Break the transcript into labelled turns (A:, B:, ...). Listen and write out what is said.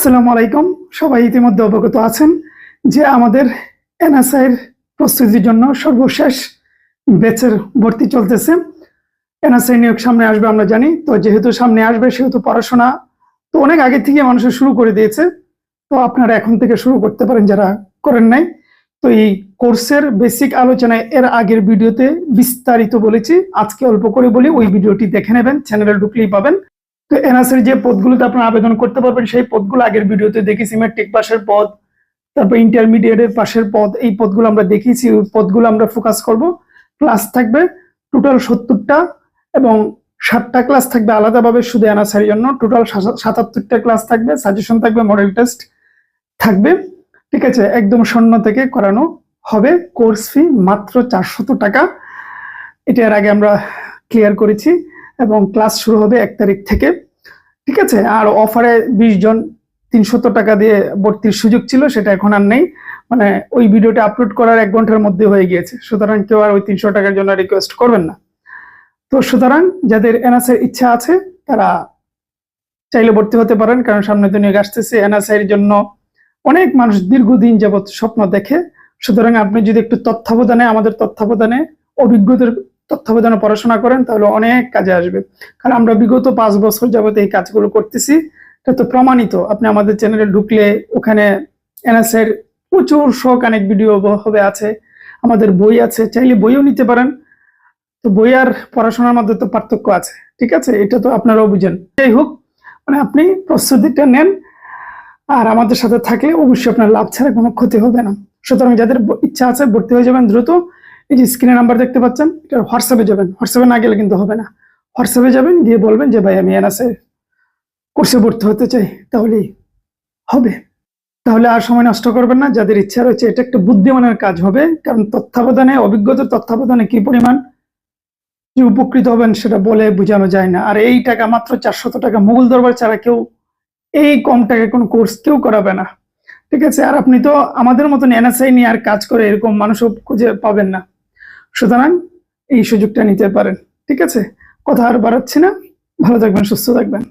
A: আসসালামু আলাইকুম। সবাই ইতিমধ্যে অবগত আছেন যে আমাদের এনএসআই এর প্রস্তুতির জন্য সর্বশেষ ব্যাচের ভর্তি চলতেছে। এনএসআই নিয়োগ সামনে আসবে আমরা জানি, তো যেহেতু সামনে আসবে সেহেতু পড়াশোনা তো অনেক আগে থেকে মানুষের শুরু করে দিয়েছে। তো আপনারা এখন থেকে শুরু করতে পারেন যারা করেন নাই। তো এই কোর্সের বেসিক আলোচনায় এর আগের ভিডিওতে বিস্তারিত বলেছি, আজকে অল্প করে বলি, ওই ভিডিওটি দেখে নেবেন, চ্যানেলে ঢুকলেই পাবেন। তো এনএসআই যে পদগুলোতে আপনারা আবেদন করতে পারবেন সেই পদগুলো আগের ভিডিওতে দেখেছি। ম্যাট্রিক পাশের পদ, তারপর ইন্টারমিডিয়েটের পাশের পদ, এই পদগুলো আমরা দেখিয়েছি। ওই পদগুলো আমরা ফোকাস করব। ক্লাস থাকবে টোটাল 70টা এবং 7টা ক্লাস থাকবে আলাদাভাবে শুধু এনএসআই এর জন্য। টোটাল 77টা ক্লাস থাকবে, সাজেশন থাকবে, মডেল টেস্ট থাকবে। ঠিক আছে, একদম শূন্য থেকে করানো হবে। কোর্স ফি মাত্র 400 টাকা, এটা এর আগে আমরা ক্লিয়ার করেছি, এবং ক্লাস শুরু হবে 1 তারিখ থেকে। ঠিক আছে, আর অফারে 20 জন 300 টাকা দিয়ে ভর্তির সুযোগ ছিল, সেটা এখন আর নেই। মানে ওই ভিডিওটা আপলোড করার 1 ঘন্টার মধ্যে হয়ে গিয়েছে, সুতরাং কেউ আর ওই 300 টাকার জন্য রিকোয়েস্ট করবেন না। তো সুতরাং যাদের এনএসআই এর ইচ্ছা আছে তারা চাইলে ভর্তি হতে পারেন, কারণ সামনে তো নিয়োগ আসতেছে। এনএসআই এর জন্য অনেক মানুষ দীর্ঘদিন যাবৎ স্বপ্ন দেখে। সুতরাং আপনি যদি একটু তত্ত্বাবধানে, আমাদের তত্ত্বাবধানে, অভিজ্ঞদের তত্ত্বাবধানে পড়াশোনা করেন তাহলে অনেক কাজে আসবে। কারণ আমরা বিগত 5 বছর যাবত এই কাজগুলো করতেছি, এটা তো প্রমাণিত। আপনি আমাদের চ্যানেলে ঢুকলে ওখানে এনএসআই এর প্রচুর শখ অনেক ভিডিও হবে আছে, আমাদের বই আছে, চাইলে বইও নিতে পারেন। তো বই আর পড়াশোনার মধ্যে তো পার্থক্য আছে, ঠিক আছে, এটা তো আপনারাও বুঝেন। যাই হোক, মানে আপনি প্রস্তুতিটা নেন, আর আমাদের সাথে থাকলে অবশ্যই আপনার লাভ ছাড়া কোনো ক্ষতি হবে না। সুতরাং যাদের ইচ্ছা আছে ভর্তি হয়ে যাবেন দ্রুত। এই যে স্ক্রিনে নাম্বার দেখতে পাচ্ছেন, এটা হোয়াটসঅ্যাপে যাবেন। হোয়াটসঅ্যাপে না গেলে কিন্তু হবে না, হোয়াটসঅ্যাপে যাবেন, গিয়ে বলবেন যে ভাই আমি এনএসআই কোর্সে ভর্তি হতে চাই, তাহলেই হবে। তাহলে আর সময় নষ্ট করবেন না। যাদের ইচ্ছা রয়েছে, এটা একটা বুদ্ধিমানের কাজ হবে, কারণ তত্ত্বাবধানে, অভিজ্ঞতার তত্ত্বাবধানে কি পরিমাণ যে উপকৃত হবেন সেটা বলে বোঝানো যায় না। আর এই টাকা মাত্র 400 টাকা, মুঘল দরবার ছাড়া কেউ এই কম টাকায় কোনো কোর্স কেউ করাবে না। ঠিক আছে, আর আপনি তো আমাদের মতন এনএসআই নিয়ে আর কাজ করে এরকম মানুষও খুঁজে পাবেন না। সুতরাং এই সুযোগটা নিতে পারেন। ঠিক আছে, কথা আর বাড়াচ্ছি না, ভালো থাকবেন, সুস্থ থাকবেন।